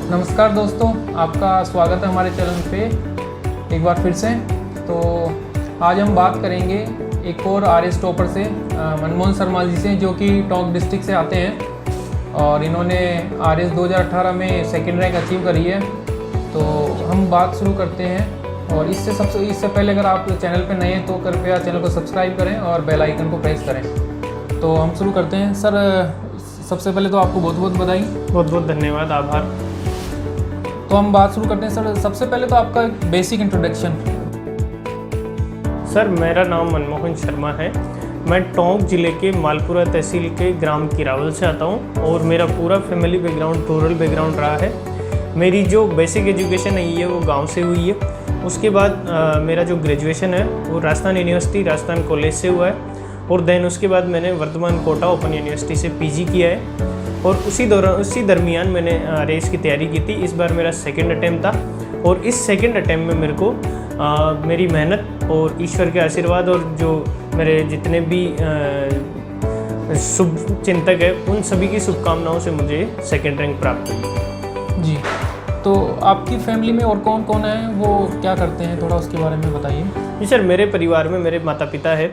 नमस्कार दोस्तों, आपका स्वागत है हमारे चैनल पे एक बार फिर से। तो आज हम बात करेंगे एक और आरएस टॉपर से, मनमोहन शर्मा जी से, जो कि टोंक डिस्ट्रिक्ट से आते हैं और इन्होंने आरएस 2018 में सेकंड रैंक अचीव करी है। तो हम बात शुरू करते हैं, और इससे पहले अगर आप चैनल पे नए हैं तो कृपया चैनल को सब्सक्राइब करें और बेल आइकन को प्रेस करें। तो हम शुरू करते हैं। सर, सबसे पहले तो आपको बहुत बहुत बधाई। बहुत बहुत धन्यवाद, आभार। तो हम बात शुरू करते हैं। सर, सबसे पहले तो आपका बेसिक इंट्रोडक्शन। सर, मेरा नाम मनमोहन शर्मा है। मैं टोंक ज़िले के मालपुरा तहसील के ग्राम किरावल से आता हूं और मेरा पूरा फैमिली बैकग्राउंड रूरल बैकग्राउंड रहा है। मेरी जो बेसिक एजुकेशन है वो गांव से हुई है। उसके बाद मेरा जो ग्रेजुएशन है वो राजस्थान यूनिवर्सिटी राजस्थान कॉलेज से हुआ है, और देन उसके बाद मैंने वर्धमान कोटा ओपन यूनिवर्सिटी से पीजी किया है। और उसी दरमियान मैंने रेस की तैयारी की थी। इस बार मेरा सेकंड अटैम्प्ट था, और इस सेकंड अटैम्प्ट में मेरे को मेरी मेहनत और ईश्वर के आशीर्वाद और जो मेरे जितने भी शुभ चिंतक है उन सभी की शुभकामनाओं से मुझे सेकंड रैंक प्राप्त हुई। जी, तो आपकी फैमिली में और कौन कौन है, वो क्या करते हैं, थोड़ा उसके बारे में बताइए। जी सर, मेरे परिवार में मेरे माता पिता है,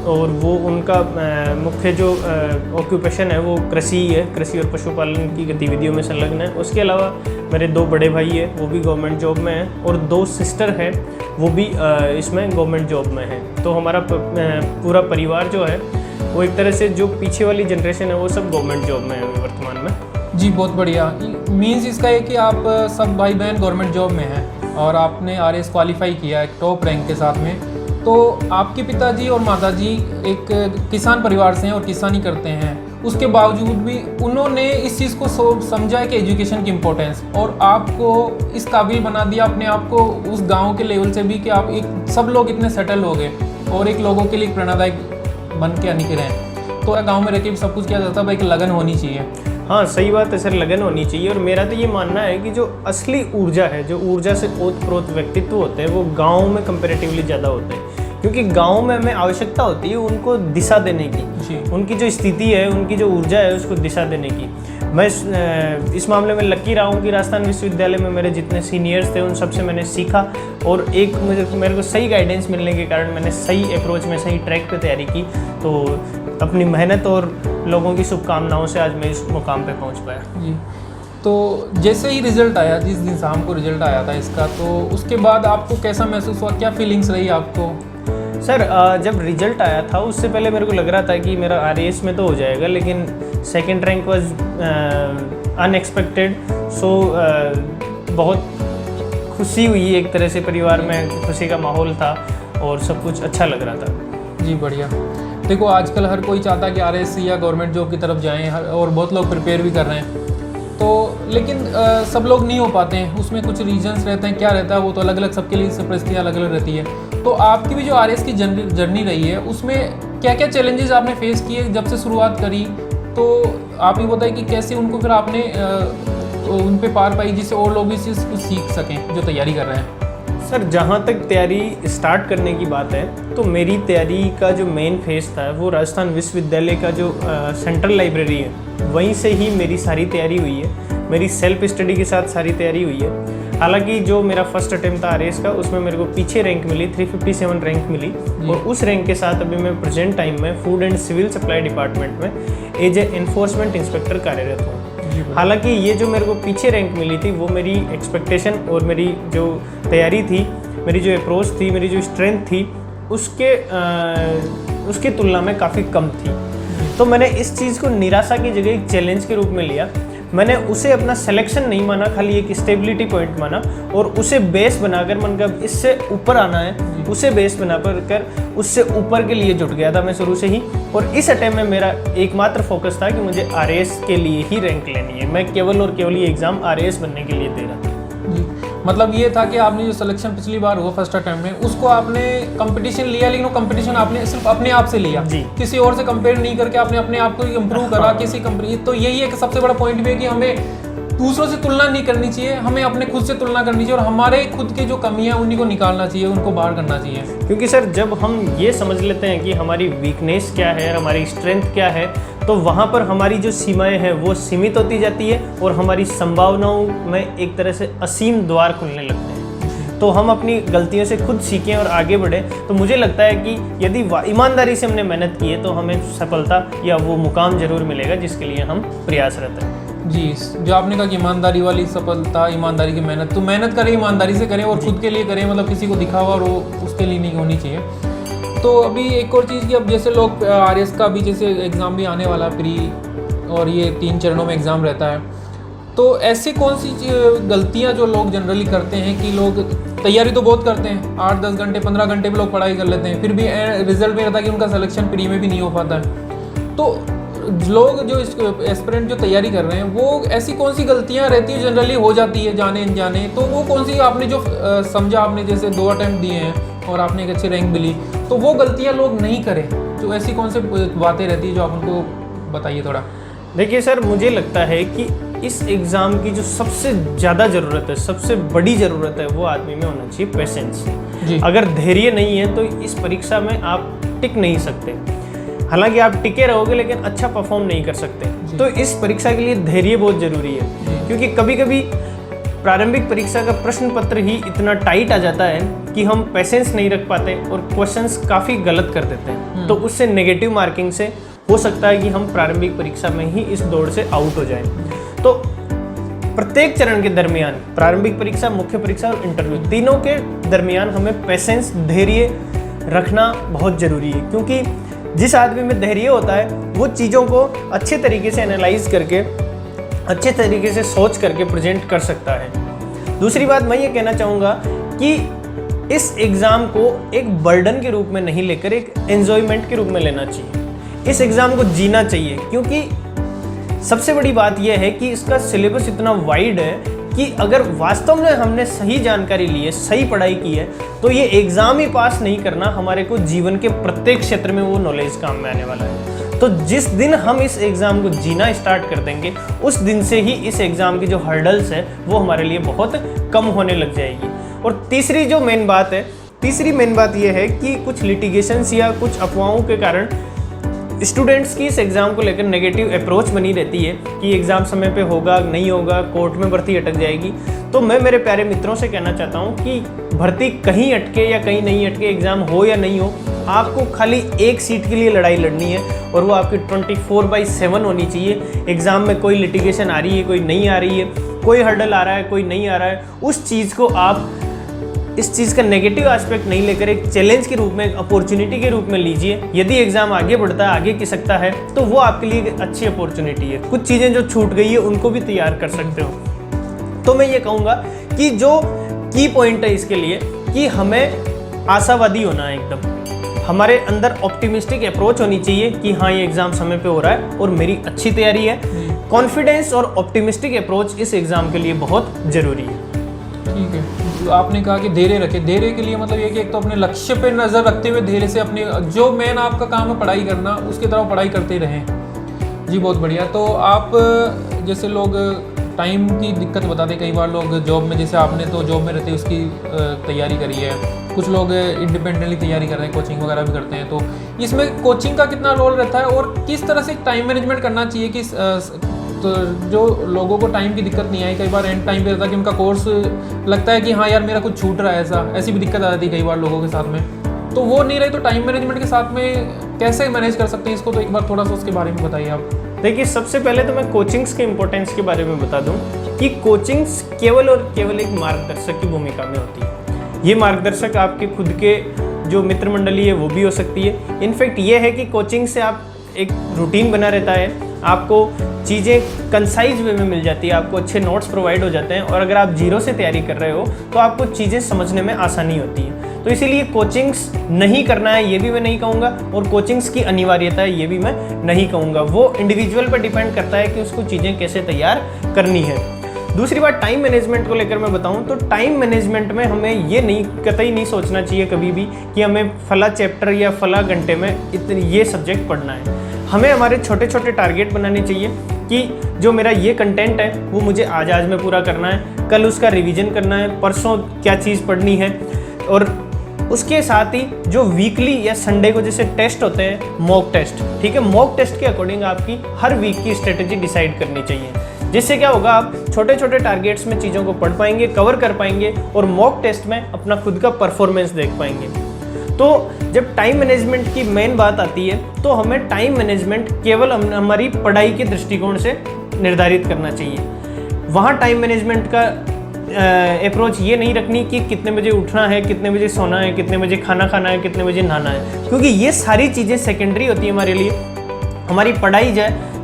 और वो उनका मुख्य जो ऑक्यूपेशन है वो कृषि है। कृषि और पशुपालन की गतिविधियों में संलग्न है। उसके अलावा मेरे 2 बड़े भाई हैं, वो भी गवर्नमेंट जॉब में हैं, और 2 सिस्टर हैं, वो भी इसमें गवर्नमेंट जॉब में हैं। तो हमारा पूरा परिवार जो है वो एक तरह से जो पीछे वाली जनरेशन है वो सब गवर्नमेंट जॉब में है वर्तमान में। जी, बहुत बढ़िया। मीन्स इसका है कि आप सब भाई बहन गवर्नमेंट जॉब में हैं और आपने आरएस क्वालिफाई किया है टॉप रैंक के साथ में। तो आपके पिताजी और माताजी एक किसान परिवार से हैं और किसानी करते हैं। उसके बावजूद भी उन्होंने इस चीज़ को समझा है कि एजुकेशन की इम्पोर्टेंस, और आपको इस काबिल बना दिया अपने आप को उस गांव के लेवल से भी कि आप एक सब लोग इतने सेटल हो गए और एक लोगों के लिए प्रेरणादायक बन के निकले हैं। तो गाँव में रह के भी सब कुछ किया जाता है, एक लगन होनी चाहिए। हाँ, सही बात है सर, लगन होनी चाहिए। और मेरा तो ये मानना है कि जो असली ऊर्जा है, जो ऊर्जा से ओतप्रोत व्यक्तित्व होते हैं वो गांव में कंपैरेटिवली ज़्यादा होते हैं, क्योंकि गांव में हमें आवश्यकता होती है उनको दिशा देने की। उनकी जो स्थिति है, उनकी जो ऊर्जा है उसको दिशा देने की। मैं इस मामले में लकी रहा हूँ कि राजस्थान विश्वविद्यालय में मेरे जितने सीनियर्स थे उन सबसे मैंने सीखा, और एक मेरे को सही गाइडेंस मिलने के कारण मैंने सही अप्रोच में सही ट्रैक पे तैयारी की। तो अपनी मेहनत और लोगों की शुभकामनाओं से आज मैं इस मुकाम पे पहुंच पाया। जी, तो जैसे ही रिजल्ट आया, जिस दिन शाम को रिजल्ट आया था इसका, तो उसके बाद आपको कैसा महसूस हुआ, क्या फीलिंग्स रही आपको? सर, जब रिजल्ट आया था उससे पहले मेरे को लग रहा था कि मेरा आरएएस में तो हो जाएगा, लेकिन सेकंड रैंक वाज अनएक्सपेक्टेड। सो बहुत खुशी हुई, एक तरह से परिवार में खुशी का माहौल था और सब कुछ अच्छा लग रहा था। जी, बढ़िया। देखो, आजकल हर कोई चाहता है कि आरएस या गवर्नमेंट जॉब की तरफ जाएं, और बहुत लोग प्रिपेयर भी कर रहे हैं। तो लेकिन सब लोग नहीं हो पाते हैं, उसमें कुछ रीजंस रहते हैं। क्या रहता है वो तो अलग अलग, सबके लिए परिस्थितियाँ अलग अलग रहती है। तो आपकी भी जो आरएस की जर्नी रही है उसमें क्या क्या चैलेंजेस आपने फेस किए जब से शुरुआत करी, तो आप ये बताइए कि कैसे उनको फिर आपने उन पे पार पाई, जिससे और लोग भी इस चीज़ को सीख सकें जो तैयारी कर रहे हैं। सर, जहाँ तक तैयारी स्टार्ट करने की बात है तो मेरी तैयारी का जो मेन फेज था वो राजस्थान विश्वविद्यालय का जो सेंट्रल लाइब्रेरी है वहीं से ही मेरी सारी तैयारी हुई है। मेरी सेल्फ स्टडी के साथ सारी तैयारी हुई है। हालांकि जो मेरा फर्स्ट अटेम्प्ट था आरएएस का उसमें मेरे को पीछे रैंक मिली, 357 रैंक मिली, और उस रैंक के साथ अभी मैं प्रेजेंट टाइम में food and civil supply department में एज ए एनफोर्समेंट इंस्पेक्टर कार्यरत हूँ। हालांकि ये जो मेरे को पीछे रैंक मिली थी वो मेरी एक्सपेक्टेशन और मेरी जो तैयारी थी, मेरी जो अप्रोच थी, मेरी जो स्ट्रेंथ थी उसके तुलना में काफ़ी कम थी। तो मैंने इस चीज़ को निराशा की जगह एक चैलेंज के रूप में लिया। मैंने उसे अपना सिलेक्शन नहीं माना, खाली एक स्टेबिलिटी पॉइंट माना, और उसे बेस बनाकर मन का इससे ऊपर आना है, उसे बेस बनाकर उससे ऊपर के लिए जुट गया था मैं शुरू से ही। और इस अटेम्प्ट में मेरा एकमात्र फोकस था कि मुझे आरएएस के लिए ही रैंक लेनी है। मैं केवल और केवल ये एग्ज़ाम आरएएस बनने के लिए दे रहा था। जी, मतलब ये था कि आपने जो सिलेक्शन पिछली बार हुआ फर्स्ट अटेम्प्ट में, उसको आपने कंपटीशन लिया, लेकिन वो कंपटीशन आपने सिर्फ अपने आप से लिया, जी, किसी और से कंपेयर नहीं करके आपने अपने आप को इम्प्रूव करा। किसी कंपनी, तो यही एक सबसे बड़ा पॉइंट भी है कि हमें दूसरों से तुलना नहीं करनी चाहिए, हमें अपने खुद से तुलना करनी चाहिए, और हमारे खुद की जो कमियां उन्हीं को निकालना चाहिए, उनको बाहर करना चाहिए। क्योंकि सर, जब हम ये समझ लेते हैं कि हमारी वीकनेस क्या है और हमारी स्ट्रेंथ क्या है, तो वहाँ पर हमारी जो सीमाएं हैं वो सीमित होती जाती है और हमारी संभावनाओं में एक तरह से असीम द्वार खुलने लगते हैं। तो हम अपनी गलतियों से खुद सीखें और आगे बढ़ें। तो मुझे लगता है कि यदि ईमानदारी से हमने मेहनत की है तो हमें सफलता या वो मुकाम जरूर मिलेगा जिसके लिए हम प्रयासरत हैं। जी, जो आपने कहा कि ईमानदारी वाली सफलता, ईमानदारी की मेहनत, तो मेहनत करें, ईमानदारी से करें और खुद के लिए करें, मतलब किसी को दिखावा और वो उसके लिए नहीं होनी चाहिए। तो अभी एक और चीज़ कि अब जैसे लोग आरएस का भी जैसे एग्ज़ाम भी आने वाला प्री, और ये 3 चरणों में एग्ज़ाम रहता है, तो ऐसी कौन सी गलतियाँ जो लोग जनरली करते हैं कि लोग तैयारी तो बहुत करते हैं, 8-10 घंटे 15 घंटे भी लोग पढ़ाई कर लेते हैं, फिर भी रिजल्ट में रहता है कि उनका सिलेक्शन प्री में भी नहीं हो पाता है। तो लोग जो एस्पिरेंट जो तैयारी कर रहे हैं वो ऐसी कौन सी गलतियां रहती है जनरली हो जाती है जाने अनजाने, तो वो कौन सी आपने जो समझा, आपने जैसे 2 अटेम्प्ट दिए हैं और आपने एक अच्छी रैंक मिली, तो वो गलतियां लोग नहीं करें, जो ऐसी कौन सी बातें रहती है जो आप उनको बताइए थोड़ा। देखिए सर, मुझे लगता है कि इस एग्ज़ाम की जो सबसे ज़्यादा ज़रूरत है, सबसे बड़ी ज़रूरत है, वो आदमी में होना चाहिए पेशेंस। अगर धैर्य नहीं है तो इस परीक्षा में आप टिक नहीं सकते। हालांकि आप टिके रहोगे लेकिन अच्छा परफॉर्म नहीं कर सकते। तो इस परीक्षा के लिए धैर्य बहुत ज़रूरी है, क्योंकि कभी कभी प्रारंभिक परीक्षा का प्रश्न पत्र ही इतना टाइट आ जाता है कि हम पेशेंस नहीं रख पाते और क्वेश्चंस काफ़ी गलत कर देते हैं। तो उससे नेगेटिव मार्किंग से हो सकता है कि हम प्रारंभिक परीक्षा में ही इस दौड़ से आउट हो जाएं। तो प्रत्येक चरण के दरमियान, प्रारंभिक परीक्षा, मुख्य परीक्षा और इंटरव्यू, तीनों के दरमियान हमें पेशेंस, धैर्य रखना बहुत ज़रूरी है। क्योंकि जिस आदमी में धैर्य होता है वो चीज़ों को अच्छे तरीके से एनालाइज करके, अच्छे तरीके से सोच करके प्रेजेंट कर सकता है। दूसरी बात मैं ये कहना चाहूँगा कि इस एग्ज़ाम को एक बर्डन के रूप में नहीं लेकर एक एन्जॉयमेंट के रूप में लेना चाहिए। इस एग्ज़ाम को जीना चाहिए, क्योंकि सबसे बड़ी बात यह है कि इसका सिलेबस इतना वाइड है कि अगर वास्तव में हमने सही जानकारी ली है, सही पढ़ाई की है, तो ये एग्ज़ाम ही पास नहीं करना, हमारे को जीवन के प्रत्येक क्षेत्र में वो नॉलेज काम में आने वाला है। तो जिस दिन हम इस एग्ज़ाम को जीना स्टार्ट कर देंगे, उस दिन से ही इस एग्ज़ाम की जो हर्डल्स है वो हमारे लिए बहुत कम होने लग जाएगी। और तीसरी मेन बात ये है कि कुछ लिटिगेशंस या कुछ अफवाहों के कारण स्टूडेंट्स की इस एग्ज़ाम को लेकर नेगेटिव अप्रोच बनी रहती है कि एग्ज़ाम समय पे होगा, नहीं होगा, कोर्ट में भर्ती अटक जाएगी। तो मैं मेरे प्यारे मित्रों से कहना चाहता हूँ कि भर्ती कहीं अटके या कहीं नहीं अटके, एग्ज़ाम हो या नहीं हो, आपको खाली एक सीट के लिए लड़ाई लड़नी है और वो आपकी 24/7 होनी चाहिए। एग्ज़ाम में कोई लिटिगेशन आ रही है, कोई नहीं आ रही है, कोई हर्डल आ रहा है, कोई नहीं आ रहा है, उस चीज़ को आप इस चीज़ का नेगेटिव एस्पेक्ट नहीं लेकर एक चैलेंज के रूप में, एक अपॉर्चुनिटी के रूप में लीजिए। यदि एग्ज़ाम आगे बढ़ता है, आगे की सकता है, तो वो आपके लिए एक अच्छी अपॉर्चुनिटी है। कुछ चीज़ें जो छूट गई है उनको भी तैयार कर सकते हो। तो मैं ये कहूँगा कि जो की पॉइंट है इसके लिए कि हमें आशावादी होना है, एकदम हमारे अंदर ऑप्टिमिस्टिक अप्रोच होनी चाहिए कि हाँ, ये एग्ज़ाम समय पे हो रहा है और मेरी अच्छी तैयारी है। कॉन्फिडेंस और ऑप्टिमिस्टिक अप्रोच इस एग्ज़ाम के लिए बहुत ज़रूरी है। ठीक है, तो आपने कहा कि धैर्य रखें। धैर्य के लिए मतलब ये कि एक तो अपने लक्ष्य पे नज़र रखते हुए धैर्य से अपने जो मेन आपका काम है पढ़ाई करना, उसकी तरफ पढ़ाई करते रहें। जी बहुत बढ़िया। तो आप जैसे लोग टाइम की दिक्कत बताते, कई बार लोग जॉब में, जैसे आपने तो जॉब में रहते उसकी तैयारी करी है, कुछ लोग इंडिपेंडेंटली तैयारी कर रहे हैं, कोचिंग वगैरह भी करते हैं, तो इसमें कोचिंग का कितना रोल रहता है और किस तरह से टाइम मैनेजमेंट करना चाहिए कि तो जो लोगों को टाइम की दिक्कत नहीं आई, कई बार एंड टाइम पे रहता है कि उनका कोर्स लगता है कि हाँ यार मेरा कुछ छूट रहा है, ऐसी भी दिक्कत आ जाती है कई बार लोगों के साथ में, तो वो नहीं रही, तो टाइम मैनेजमेंट के साथ में कैसे मैनेज कर सकते हैं इसको, तो एक बार थोड़ा सा उसके बारे में बताइए आप। देखिए, सबसे पहले तो मैं कोचिंग्स के इम्पोर्टेंस के बारे में बता दूं कि कोचिंग्स केवल और केवल एक मार्गदर्शक की भूमिका में होती है। ये मार्गदर्शक आपके खुद के जो मित्र मंडली है वो भी हो सकती है। इनफैक्ट ये है कि कोचिंग से आप एक रूटीन बना रहता है, आपको चीज़ें कंसाइज वे में मिल जाती है, आपको अच्छे नोट्स प्रोवाइड हो जाते हैं, और अगर आप जीरो से तैयारी कर रहे हो तो आपको चीज़ें समझने में आसानी होती है। तो इसीलिए कोचिंग्स नहीं करना है ये भी मैं नहीं कहूँगा, और कोचिंग्स की अनिवार्यता है ये भी मैं नहीं कहूँगा। वो इंडिविजुअल पर डिपेंड करता है कि उसको चीज़ें कैसे तैयार करनी है। दूसरी बात, टाइम मैनेजमेंट को लेकर मैं बताऊं तो टाइम मैनेजमेंट में हमें ये कतई नहीं सोचना चाहिए कभी भी कि हमें फला चैप्टर या फला घंटे में ये सब्जेक्ट पढ़ना है। हमें हमारे छोटे छोटे टारगेट बनाने चाहिए कि जो मेरा ये कंटेंट है वो मुझे आज में पूरा करना है, कल उसका रिवीजन करना है, परसों क्या चीज़ पढ़नी है, और उसके साथ ही जो वीकली या संडे को जैसे टेस्ट होते हैं, मॉक टेस्ट, ठीक है, मॉक टेस्ट के अकॉर्डिंग आपकी हर वीक की स्ट्रेटेजी डिसाइड करनी चाहिए, जिससे क्या होगा, आप छोटे छोटे टारगेट्स में चीज़ों को पढ़ पाएंगे, कवर कर पाएंगे और मॉक टेस्ट में अपना खुद का परफॉर्मेंस देख पाएंगे। तो जब टाइम मैनेजमेंट की मेन बात आती है तो हमें टाइम मैनेजमेंट केवल हमारी पढ़ाई के दृष्टिकोण से निर्धारित करना चाहिए। वहाँ टाइम मैनेजमेंट का अप्रोच ये नहीं रखनी कि कितने बजे उठना है, कितने बजे सोना है, कितने बजे खाना खाना है, कितने बजे नहाना है, क्योंकि ये सारी चीज़ें सेकेंडरी होती है हमारे लिए। हमारी पढ़ाई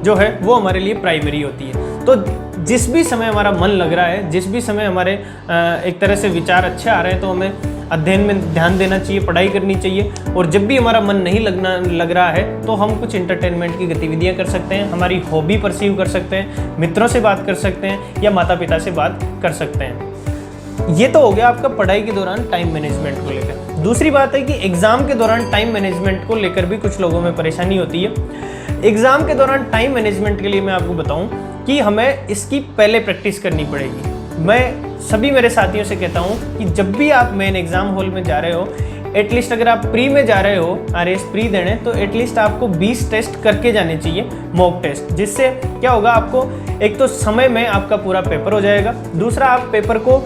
जो है वो हमारे लिए प्राइमरी होती है। तो जिस भी समय हमारा मन लग रहा है, जिस भी समय हमारे एक तरह से विचार अच्छे आ रहे हैं, तो हमें अध्ययन में ध्यान देना चाहिए, पढ़ाई करनी चाहिए। और जब भी हमारा मन नहीं लग रहा है तो हम कुछ इंटरटेनमेंट की गतिविधियां कर सकते हैं, हमारी हॉबी परसीव कर सकते हैं, मित्रों से बात कर सकते हैं या माता पिता से बात कर सकते हैं। ये तो हो गया आपका पढ़ाई के दौरान टाइम मैनेजमेंट को लेकर। दूसरी बात है कि एग्ज़ाम के दौरान टाइम मैनेजमेंट को लेकर भी कुछ लोगों में परेशानी होती है। एग्ज़ाम के दौरान टाइम मैनेजमेंट के लिए मैं आपको बताऊं कि हमें इसकी पहले प्रैक्टिस करनी पड़ेगी। मैं सभी मेरे साथियों से कहता हूं कि जब भी आप मेन एग्ज़ाम हॉल में जा रहे हो, एटलीस्ट अगर आप प्री में जा रहे हो, आरएस प्री देने, तो एटलीस्ट आपको 20 टेस्ट करके जाने चाहिए, मॉक टेस्ट। जिससे क्या होगा, आपको एक तो समय में आपका पूरा पेपर हो जाएगा, दूसरा आप पेपर को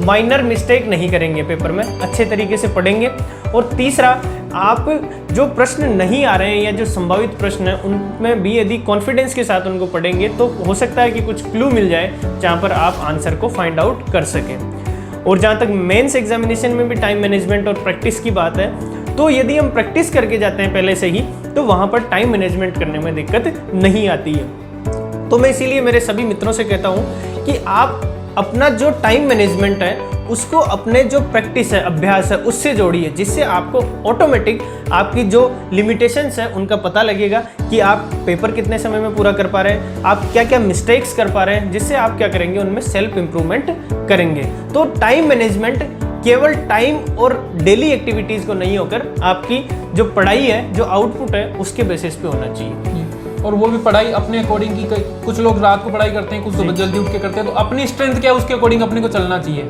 माइनर मिस्टेक नहीं करेंगे, पेपर में अच्छे तरीके से पढ़ेंगे, और तीसरा आप जो प्रश्न नहीं आ रहे हैं या जो संभावित प्रश्न हैं उनमें भी यदि कॉन्फिडेंस के साथ उनको पढ़ेंगे तो हो सकता है कि कुछ क्लू मिल जाए जहाँ पर आप आंसर को फाइंड आउट कर सकें। और जहाँ तक मेंस एग्जामिनेशन में भी टाइम मैनेजमेंट और प्रैक्टिस की बात है, तो यदि हम प्रैक्टिस करके जाते हैं पहले से ही, तो वहाँ पर टाइम मैनेजमेंट करने में दिक्कत नहीं आती है। तो मैं इसीलिए मेरे सभी मित्रों से कहता हूँ कि आप अपना जो टाइम मैनेजमेंट है उसको अपने जो प्रैक्टिस है, अभ्यास है, उससे जोड़िए, जिससे आपको ऑटोमेटिक आपकी जो लिमिटेशंस है उनका पता लगेगा कि आप पेपर कितने समय में पूरा कर पा रहे हैं, आप क्या क्या मिस्टेक्स कर पा रहे हैं, जिससे आप क्या करेंगे, उनमें सेल्फ इम्प्रूवमेंट करेंगे। तो टाइम मैनेजमेंट केवल टाइम और डेली एक्टिविटीज़ को नहीं होकर आपकी जो पढ़ाई है, जो आउटपुट है, उसके बेसिस पे होना चाहिए। और वो भी पढ़ाई अपने अकॉर्डिंग की, कुछ लोग रात को पढ़ाई करते हैं, कुछ सुबह जल्दी उठ के करते हैं, तो अपनी स्ट्रेंथ क्या है उसके अकॉर्डिंग अपने को चलना चाहिए।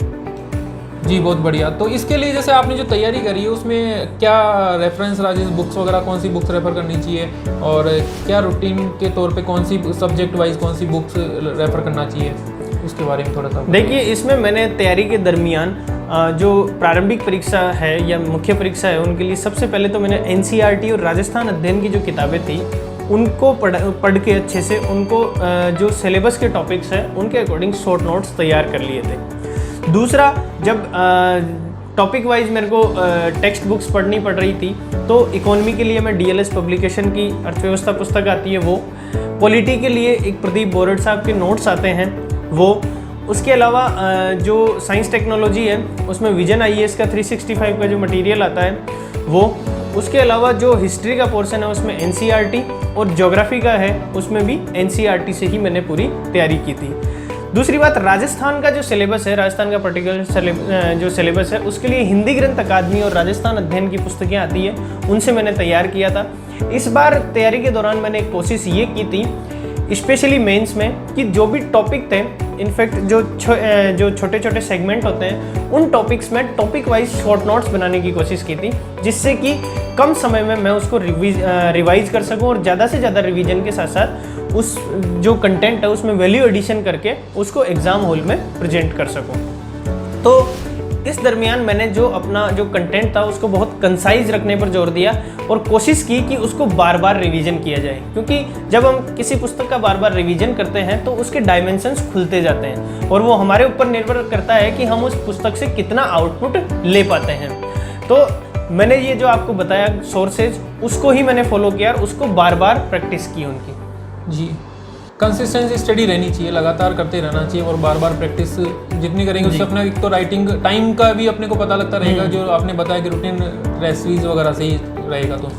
जी बहुत बढ़िया। तो इसके लिए जैसे आपने जो तैयारी करी है उसमें क्या रेफरेंस राजेश बुक्स वगैरह, कौन सी बुक्स रेफर करनी चाहिए, और क्या रूटीन के तौर पे कौन सी सब्जेक्ट वाइज कौन सी बुक्स रेफर करना चाहिए, उसके बारे में थोड़ा सा देखिए। इसमें मैंने तैयारी के दरमियान जो प्रारंभिक परीक्षा है या मुख्य परीक्षा है उनके लिए सबसे पहले तो मैंने NCERT और राजस्थान अध्ययन की जो किताबें थी उनको पढ़ के अच्छे से उनको जो सिलेबस के टॉपिक्स हैं उनके अकॉर्डिंग शॉर्ट नोट्स तैयार कर लिए थे। दूसरा, जब टॉपिक वाइज मेरे को टेक्स्ट बुक्स पढ़नी पड़ रही थी तो इकोनॉमी के लिए मैं DLS पब्लिकेशन की अर्थव्यवस्था पुस्तक आती है वो, पॉलिटी के लिए एक प्रदीप बोरड साहब के नोट्स आते हैं वो, उसके अलावा जो साइंस टेक्नोलॉजी है उसमें विजन IAS का 365 का जो मटेरियल आता है वो, उसके अलावा जो हिस्ट्री का पोर्शन है उसमें NCERT और ज्योग्राफी का है उसमें भी NCERT से ही मैंने पूरी तैयारी की थी। दूसरी बात, राजस्थान का जो सिलेबस है, राजस्थान का पर्टिकुलर जो सिलेबस है उसके लिए हिंदी ग्रंथ अकादमी और राजस्थान अध्ययन की पुस्तकें आती है, उनसे मैंने तैयार किया था। इस बार तैयारी के दौरान मैंने एक कोशिश ये की थी स्पेशली मेंस में कि जो भी टॉपिक थे, इनफैक्ट जो छोटे छोटे सेगमेंट होते हैं उन टॉपिक्स में टॉपिक वाइज शॉर्ट नोट्स बनाने की कोशिश की थी, जिससे कि कम समय में मैं उसको रिवाइज कर सकूं और ज़्यादा से ज़्यादा रिवीजन के साथ साथ उस जो कंटेंट है उसमें वैल्यू एडिशन करके उसको एग्ज़ाम हॉल में प्रेजेंट कर सकूं। तो इस दरमियान मैंने जो अपना जो कंटेंट था उसको बहुत कंसाइज रखने पर जोर दिया और कोशिश की कि उसको बार बार रिवीजन किया जाए, क्योंकि जब हम किसी पुस्तक का बार बार रिवीजन करते हैं तो उसके डायमेंशंस खुलते जाते हैं और वो हमारे ऊपर निर्भर करता है कि हम उस पुस्तक से कितना आउटपुट ले पाते हैं। तो मैंने ये जो आपको बताया सोर्सेज, उसको ही मैंने फॉलो किया और उसको बार बार प्रैक्टिस की उनकी। जी, कंसिस्टेंसी स्टडी रहनी चाहिए, लगातार करते रहना चाहिए और बार बार प्रैक्टिस जितनी करेंगे उससे अपना एक तो राइटिंग टाइम का भी अपने को पता लगता रहेगा, जो आपने बताया कि रूटीन रेसिपीज वगैरह से ही रहेगा। तो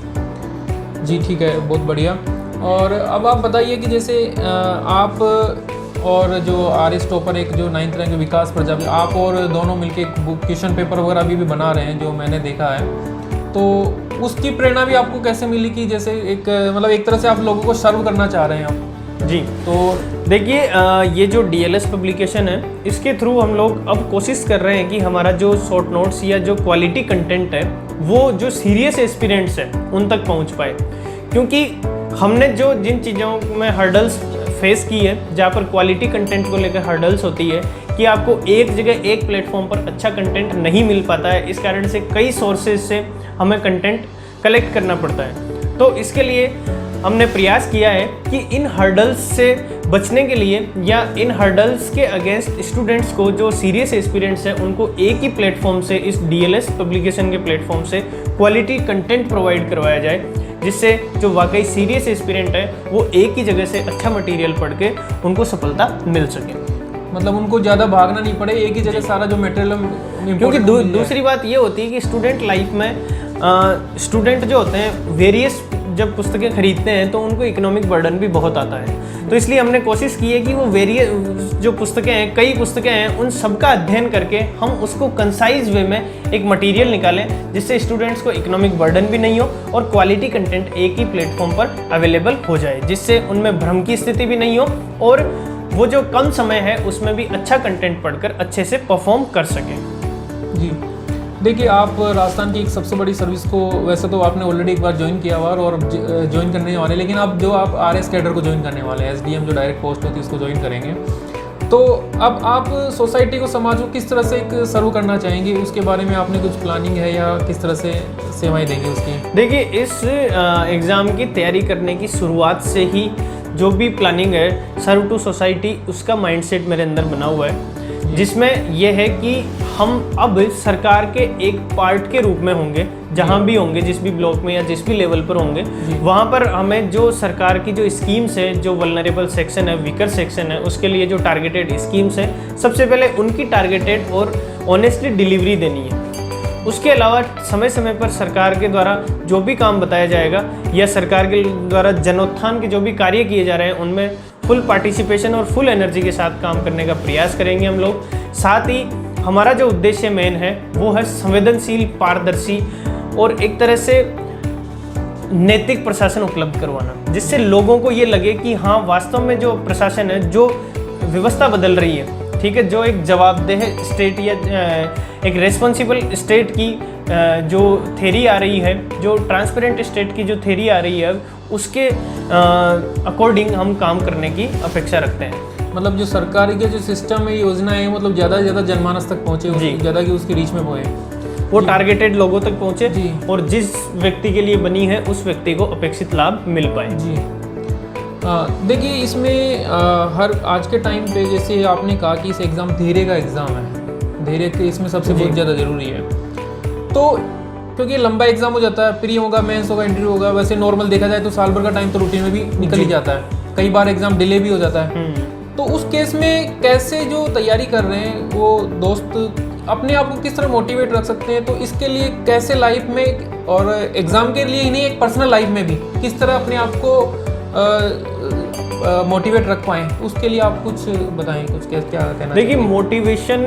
जी ठीक है, बहुत बढ़िया। और अब आप बताइए कि जैसे आप और जो RS टॉपर एक जो 9th रैंक विकास प्रजापति, आप और दोनों मिलके क्वेश्चन पेपर वगैरह भी बना रहे हैं जो मैंने देखा है, तो उसकी प्रेरणा भी आपको कैसे मिली कि जैसे एक मतलब एक तरह से आप लोगों को सर्व करना चाह रहे हैं आप? जी, तो देखिए ये जो DLS पब्लिकेशन है, इसके थ्रू हम लोग अब कोशिश कर रहे हैं कि हमारा जो शॉर्ट नोट्स या जो क्वालिटी कंटेंट है वो जो सीरियस एस्पिरेंट्स हैं उन तक पहुंच पाए। क्योंकि हमने जो जिन चीज़ों में हर्डल्स फेस की है, जहाँ पर क्वालिटी कंटेंट को लेकर हर्डल्स होती है कि आपको एक जगह एक प्लेटफॉर्म पर अच्छा कंटेंट नहीं मिल पाता है, इस कारण से कई सोर्सेज से हमें कंटेंट कलेक्ट करना पड़ता है। तो इसके लिए हमने प्रयास किया है कि इन हर्डल्स से बचने के लिए या इन हर्डल्स के अगेंस्ट स्टूडेंट्स को जो सीरियस एस्पिरेंट्स हैं उनको एक ही प्लेटफॉर्म से, इस DLS पब्लिकेशन के प्लेटफॉर्म से क्वालिटी कंटेंट प्रोवाइड करवाया जाए, जिससे जो वाकई सीरियस एस्पिरेंट है वो एक ही जगह से अच्छा मटेरियल पढ़ के उनको सफलता मिल सके। मतलब उनको ज़्यादा भागना नहीं पड़े, एक ही जगह सारा जो मटेरियल। क्योंकि दूसरी बात ये होती है कि स्टूडेंट लाइफ में स्टूडेंट जो होते हैं वेरियस जब पुस्तकें खरीदते हैं तो उनको इकोनॉमिक बर्डन भी बहुत आता है। तो इसलिए हमने कोशिश की है कि वो वेरियस जो पुस्तकें हैं, कई पुस्तकें हैं, उन सबका अध्ययन करके हम उसको कंसाइज वे में एक मटेरियल निकालें, जिससे स्टूडेंट्स को इकोनॉमिक बर्डन भी नहीं हो और क्वालिटी कंटेंट एक ही प्लेटफॉर्म पर अवेलेबल हो जाए, जिससे उनमें भ्रम की स्थिति भी नहीं हो और वो जो कम समय है उसमें भी अच्छा कंटेंट पढ़कर अच्छे से परफॉर्म कर सकें। जी, देखिए आप राजस्थान की एक सबसे बड़ी सर्विस को वैसे तो आपने ऑलरेडी एक बार ज्वाइन किया हुआ और ज्वाइन करने वाले, लेकिन अब जो आप RS कैडर को ज्वाइन करने वाले हैं, SDM जो डायरेक्ट पोस्ट होती है उसको ज्वाइन करेंगे, तो अब आप सोसाइटी को, समाज को किस तरह से एक सर्व करना चाहेंगे, उसके बारे में आपने कुछ प्लानिंग है या किस तरह से सेवाएं देंगे उसकी? देखिए इस एग्ज़ाम की तैयारी करने की शुरुआत से ही जो भी प्लानिंग है सर्व टू सोसाइटी, उसका माइंडसेट मेरे अंदर बना हुआ है, जिसमें यह है कि हम अब सरकार के एक पार्ट के रूप में होंगे, जहाँ भी होंगे, जिस भी ब्लॉक में या जिस भी लेवल पर होंगे, वहाँ पर हमें जो सरकार की जो स्कीम्स है, जो वल्नरेबल सेक्शन है, वीकर सेक्शन है, उसके लिए जो टारगेटेड स्कीम्स है, सबसे पहले उनकी टारगेटेड और ऑनेस्टली डिलीवरी देनी है। उसके अलावा समय समय पर सरकार के द्वारा जो भी काम बताया जाएगा या सरकार के द्वारा जनोत्थान के जो भी कार्य किए जा रहे हैं उनमें फुल पार्टिसिपेशन और फुल एनर्जी के साथ काम करने का प्रयास करेंगे हम लोग। साथ ही हमारा जो उद्देश्य मेन है वो है संवेदनशील, पारदर्शी और एक तरह से नैतिक प्रशासन उपलब्ध करवाना, जिससे लोगों को ये लगे कि हाँ वास्तव में जो प्रशासन है, जो व्यवस्था बदल रही है, ठीक है, जो एक जवाबदेह स्टेट या एक रेस्पॉन्सिबल स्टेट की जो थ्योरी आ रही है, जो ट्रांसपेरेंट स्टेट की जो थ्योरी आ रही है, उसके अकॉर्डिंग हम काम करने की अपेक्षा रखते हैं। मतलब जो सरकारी के जो सिस्टम है, योजना है, मतलब ज़्यादा से ज़्यादा जनमानस तक पहुँचे, ज़्यादा कि उसकी रीच में पहुँचे, वो टारगेटेड लोगों तक पहुँचे और जिस व्यक्ति के लिए बनी है उस व्यक्ति को अपेक्षित लाभ मिल पाए। जी, देखिए इसमें हर आज के टाइम पे जैसे आपने कहा कि इस एग्ज़ाम धैर्य का एग्ज़ाम है, धैर्य के इसमें सबसे बहुत ज़्यादा ज़रूरी है। तो क्योंकि लंबा एग्ज़ाम हो जाता है, प्री होगा, मेंस होगा, इंटरव्यू होगा, वैसे नॉर्मल देखा जाए तो साल भर का टाइम तो रूटीन में भी निकल ही जाता है, कई बार एग्ज़ाम डिले भी हो जाता है। तो उस केस में कैसे जो तैयारी कर रहे हैं वो दोस्त अपने आप को किस तरह मोटिवेट रख सकते हैं, तो इसके लिए कैसे लाइफ में और एग्ज़ाम के लिए ही नहीं, एक पर्सनल लाइफ में भी किस तरह अपने आप को मोटिवेट रख पाएँ, उसके लिए आप कुछ बताएं, कुछ क्या कहना? देखिए मोटिवेशन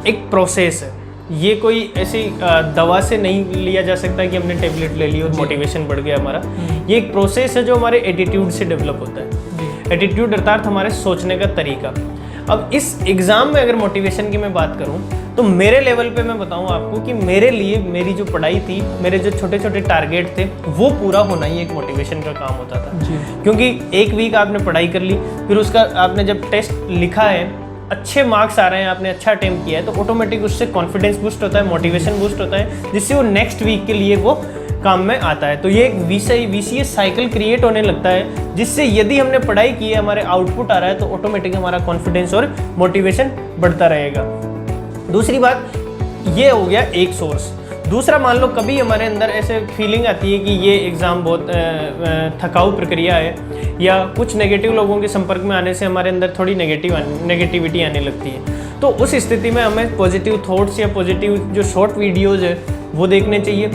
एक प्रोसेस है, ये कोई ऐसी दवा से नहीं लिया जा सकता कि हमने टेबलेट ले ली और मोटिवेशन बढ़ गया हमारा। ये एक प्रोसेस है जो हमारे एटीट्यूड से डेवलप होता है। एटीट्यूड अर्थात हमारे सोचने का तरीका। अब इस एग्ज़ाम में अगर मोटिवेशन की मैं बात करूं तो मेरे लेवल पे मैं बताऊं आपको कि मेरे लिए मेरी जो पढ़ाई थी, मेरे जो छोटे छोटे टारगेट थे, वो पूरा होना ही एक मोटिवेशन का काम होता था। क्योंकि एक वीक आपने पढ़ाई कर ली, फिर उसका आपने जब टेस्ट लिखा है, अच्छे मार्क्स आ रहे हैं, आपने अच्छा अटेम्प्ट किया है, तो ऑटोमेटिक उससे कॉन्फिडेंस बूस्ट होता है, मोटिवेशन बूस्ट होता है, जिससे वो नेक्स्ट वीक के लिए वो काम में आता है। तो ये एक VCS साइकिल क्रिएट होने लगता है, जिससे यदि हमने पढ़ाई की है, हमारे आउटपुट आ रहा है, तो ऑटोमेटिक हमारा कॉन्फिडेंस और मोटिवेशन बढ़ता रहेगा। दूसरी बात ये हो गया एक सोर्स। दूसरा, मान लो कभी हमारे अंदर ऐसे फीलिंग आती है कि ये एग्ज़ाम बहुत थकाऊ प्रक्रिया है, या कुछ नेगेटिव लोगों के संपर्क में आने से हमारे अंदर थोड़ी नेगेटिविटी आने लगती है, तो उस स्थिति में हमें पॉजिटिव थॉट्स या पॉजिटिव जो शॉर्ट वीडियोज़ है वो देखने चाहिए,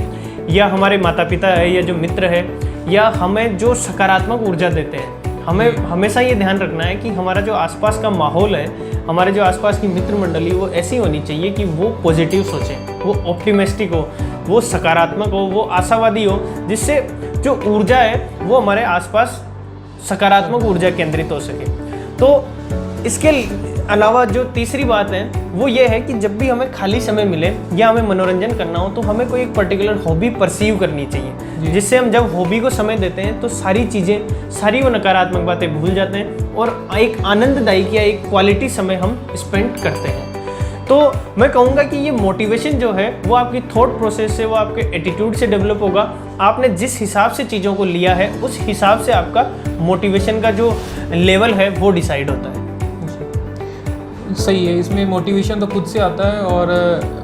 या हमारे माता पिता है या जो मित्र है, या हमें जो सकारात्मक ऊर्जा देते हैं। हमें हमेशा ये ध्यान रखना है कि हमारा जो आसपास का माहौल है, हमारे जो आसपास की मित्र मंडली, वो ऐसी होनी चाहिए कि वो पॉजिटिव सोचें, वो ऑप्टिमिस्टिक हो, वो सकारात्मक हो, वो आशावादी हो, जिससे जो ऊर्जा है वो हमारे आसपास सकारात्मक ऊर्जा केंद्रित हो सके। तो इसके अलावा जो तीसरी बात है वो ये है कि जब भी हमें खाली समय मिले या हमें मनोरंजन करना हो तो हमें कोई एक पर्टिकुलर हॉबी परसीव करनी चाहिए, जिससे हम जब हॉबी को समय देते हैं तो सारी चीज़ें, सारी वो नकारात्मक बातें भूल जाते हैं और एक आनंददायक या एक क्वालिटी समय हम स्पेंड करते हैं। तो मैं कहूँगा कि ये मोटिवेशन जो है वो आपकी थॉट प्रोसेस से, वो आपके एटीट्यूड से डेवलप होगा। आपने जिस हिसाब से चीज़ों को लिया है उस हिसाब से आपका मोटिवेशन का जो लेवल है वो डिसाइड होता है। सही है, इसमें मोटिवेशन तो खुद से आता है। और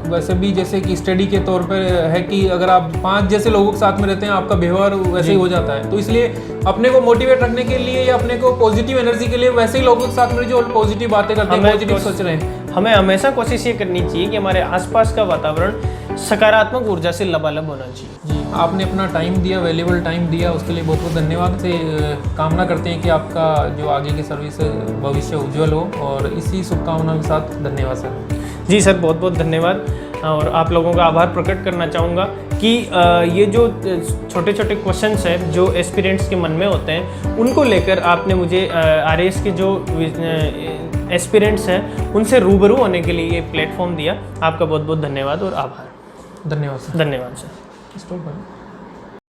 वैसे भी जैसे कि स्टडी के तौर पर है कि अगर आप 5 जैसे लोगों के साथ में रहते हैं आपका व्यवहार वैसे ही हो जाता है। तो इसलिए अपने को मोटिवेट रखने के लिए या अपने को पॉजिटिव एनर्जी के लिए वैसे ही लोगों के साथ में जो पॉजिटिव बातें करते हैं, पॉजिटिव सोच रहे हैं, हमें हमेशा कोशिश ये करनी चाहिए कि हमारे आसपास का वातावरण सकारात्मक ऊर्जा से लबालब होना चाहिए। जी, आपने अपना टाइम दिया, वैल्यूबल टाइम दिया, उसके लिए बहुत बहुत धन्यवाद। से कामना करते हैं कि आपका जो आगे की सर्विस भविष्य उज्जवल हो, और इसी शुभकामना के साथ धन्यवाद सर। जी सर, बहुत बहुत धन्यवाद। और आप लोगों का आभार प्रकट करना चाहूँगा कि ये जो छोटे छोटे क्वेश्चंस हैं जो एस्पिरेंट्स के मन में होते हैं उनको लेकर आपने मुझे आरएएस के जो एस्पिरेंट्स हैं उनसे रूबरू होने के लिए ये प्लेटफॉर्म दिया। आपका बहुत बहुत धन्यवाद और आभार। धन्यवाद सर। धन्यवाद सर। स्टॉप करें।